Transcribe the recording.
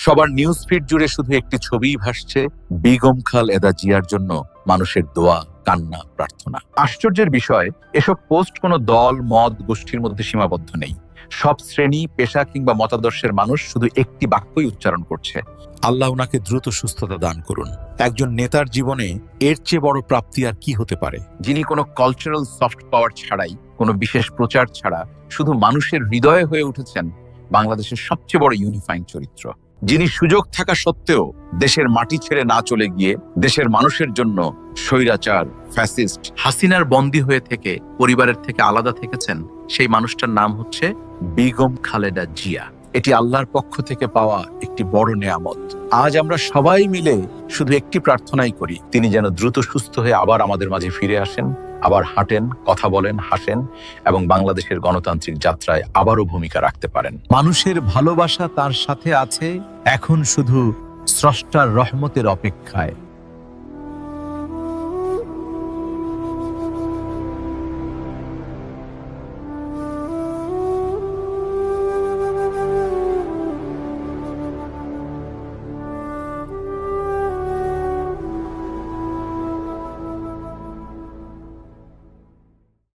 সবার news feed জুড়ে শুধু একটি ছবিই ভাসছে, বেগম খালেদা জিয়ার জন্য মানুষের দোয়া, কান্না, প্রার্থনা। আশ্চর্যের বিষয়, এসব পোস্ট কোনো দল, মত, গোষ্ঠীর মধ্যে সীমাবদ্ধ নেই। সব শ্রেণী, পেশা কিংবা মতাদর্শের মানুষ শুধু একটি বাক্যই উচ্চারণ করছে, আল্লাহ ওনাকে দ্রুত সুস্থতা দান করুন। একজন নেতার জীবনে এর চেয়ে বড় প্রাপ্তি আর কি হতে পারে, যিনি কোনো কালচারাল সফট পাওয়ার ছাড়াই, কোনো বিশেষ প্রচার ছাড়া শুধু মানুষের হৃদয়ে হয়ে উঠেছেন বাংলাদেশের সবচেয়ে বড় ইউনিফাইং চরিত্র। যিনি সুযোগ থাকা সত্ত্বেও দেশের মাটি ছেড়ে না চলে গিয়ে দেশের মানুষের জন্য স্বৈরাচার, ফ্যাসিস্ট হাসিনার বন্দী হয়ে থেকে পরিবারের থেকে আলাদা থেকেছেন, সেই মানুষটার নাম হচ্ছে বেগম খালেদা জিয়া। এটি আল্লাহর পক্ষ থেকে পাওয়া একটি বড় নেয়ামত। আজ আমরা সবাই মিলে শুধু একটি প্রার্থনাই করি, তিনি যেন দ্রুত সুস্থ হয়ে আবার আমাদের মাঝে ফিরে আসেন, আবার হাঁটেন, কথা বলেন, হাসেন এবং বাংলাদেশের গণতান্ত্রিক যাত্রায় আবারও ভূমিকা রাখতে পারেন। মানুষের ভালোবাসা তার সাথে আছে, এখন শুধু স্রষ্টার রহমতের অপেক্ষায়।